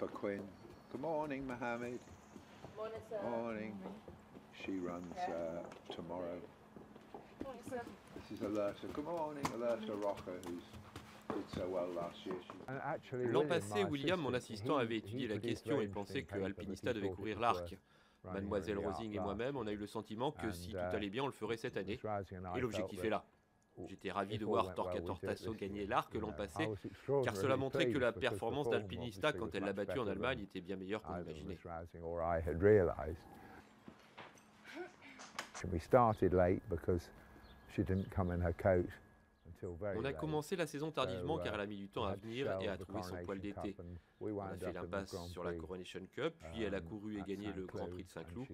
Papa Quinn. Good morning, Mohammed. Morning, sir. Morning. She runs tomorrow. Morning, sir. This is Alerta. Good morning, Alerta Rocker, who's did so well last year. L'an passé, William, mon assistant, avait étudié la question et pensait que Alpinista devait courir l'arc. Mademoiselle Rosing et moi-même, on a eu le sentiment que si tout allait bien, on le ferait cette année. Et l'objectif est là. J'étais ravi de voir Torquator Tasso gagner l'arc l'an passé, car cela montrait que la performance d'Alpinista, quand elle l'a battu en Allemagne, était bien meilleure qu'on l'imaginait. On a commencé la saison tardivement car elle a mis du temps à venir et à trouver son poil d'été. On a fait l'impasse sur la Coronation Cup, puis elle a couru et gagné le Grand Prix de Saint-Cloud.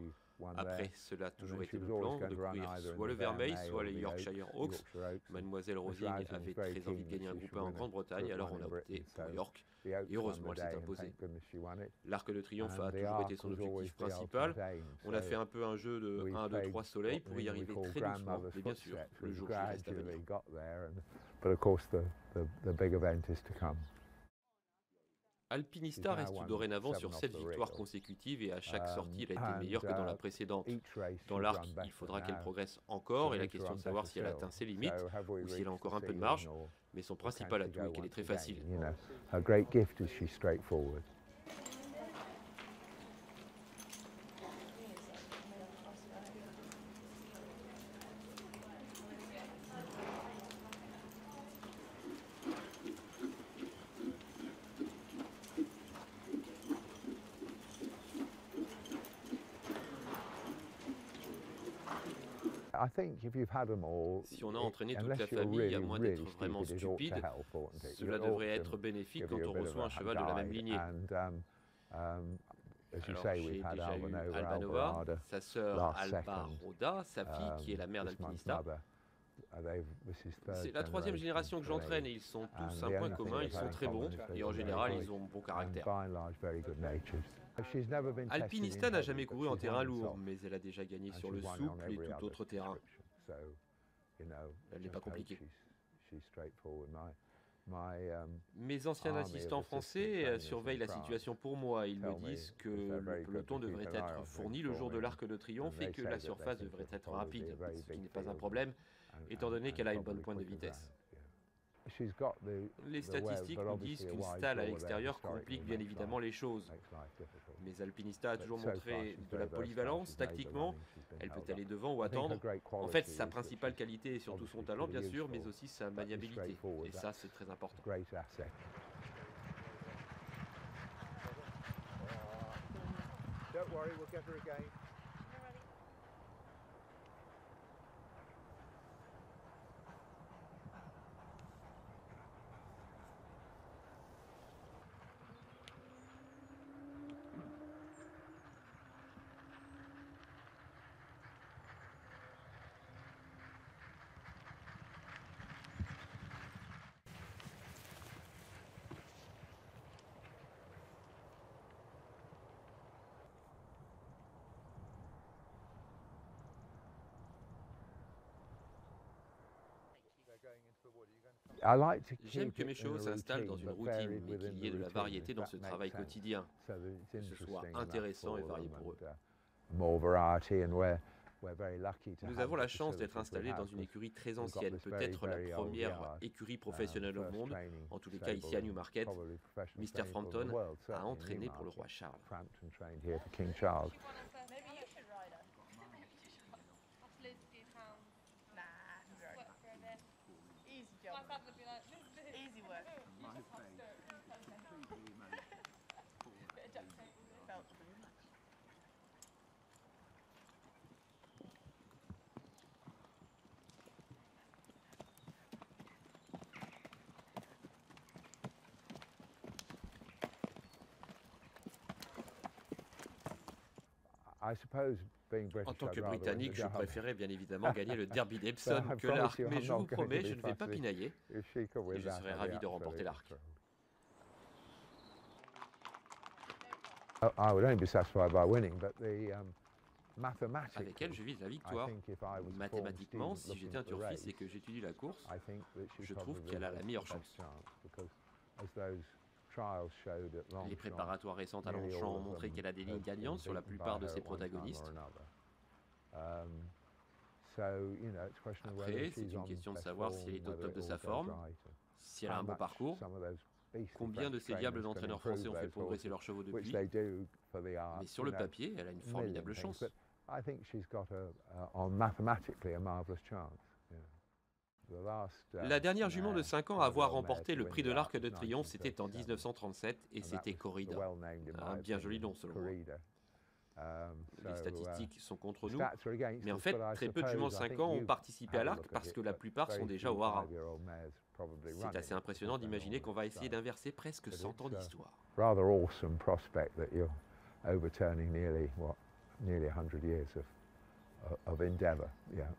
Après, cela a toujours été le plan, de courir soit le Vermeil, soit les Yorkshire Oaks. Mademoiselle Rosing avait très envie de gagner un groupe 1 en Grande-Bretagne, alors on a opté pour York, et heureusement elle s'est imposée. L'Arc de Triomphe a toujours été son objectif principal. On a fait un peu un jeu de 1, 2, 3 soleils pour y arriver très doucement, mais bien sûr, le jour J reste à venir. Alpinista reste dorénavant sur 7 victoires consécutives et à chaque sortie, elle a été meilleure que dans la précédente. Dans l'arc, il faudra qu'elle progresse encore et la question de savoir si elle atteint ses limites ou si elle a encore un peu de marge, mais son principal atout est qu'elle est très facile. Si on a entraîné toute la famille, à moins d'être vraiment stupide, cela devrait être bénéfique quand on reçoit un cheval de la même lignée. Alors j'ai déjà eu Albanova, sa sœur Alba Roda, sa fille qui est la mère d'Alpinista. C'est la troisième génération que j'entraîne et ils sont tous un point commun, ils sont très bons et en général ils ont bon caractère. Alpinista n'a jamais couru en terrain lourd, mais elle a déjà gagné sur le souple et tout autre terrain. Elle n'est pas compliquée. Mes anciens assistants français surveillent la situation pour moi. Ils me disent que le peloton devrait être fourni le jour de l'Arc de Triomphe et que la surface devrait être rapide, ce qui n'est pas un problème, étant donné qu'elle a une bonne pointe de vitesse. Les statistiques nous disent qu'une stalle à l'extérieur complique bien évidemment les choses. Mais Alpinista a toujours montré de la polyvalence tactiquement. Elle peut aller devant ou attendre. En fait, sa principale qualité est surtout son talent, bien sûr, mais aussi sa maniabilité. Et ça, c'est très important. J'aime que mes chevaux s'installent dans une routine, mais qu'il y ait de la variété dans ce travail quotidien, que ce soit intéressant et varié pour eux. Nous avons la chance d'être installés dans une écurie très ancienne, peut-être la première écurie professionnelle au monde, en tous les cas ici à Newmarket. Mr. Frampton a entraîné pour le roi Charles. En tant que Britannique, je préférais bien évidemment gagner le Derby d'Epsom que l'arc, mais je vous promets, je ne vais pas pinailler et je serais ravi de remporter l'arc. Avec elle, je vise la victoire. Mathématiquement, si j'étais un turfiste et que j'étudie la course, je trouve qu'elle a la meilleure chance. Les préparatoires récentes à Longchamp ont montré qu'elle a des lignes gagnantes sur la plupart de ses protagonistes. Après, c'est une question de savoir si elle est au top de sa forme, si elle a un bon parcours. Combien de ces diables d'entraîneurs français ont fait progresser leurs chevaux depuis? Mais sur le papier, elle a une formidable chance. La dernière jument de 5 ans à avoir remporté le prix de l'Arc de Triomphe, c'était en 1937 et c'était Corrida. Un bien joli nom selon moi. Les statistiques sont contre nous, mais en fait, très peu de juments de 5 ans ont participé à l'Arc parce que la plupart sont déjà au haras. C'est assez impressionnant d'imaginer qu'on va essayer d'inverser presque 100 ans d'histoire. Rather awesome prospect that you're overturning nearly 100 years of endeavour. Yeah.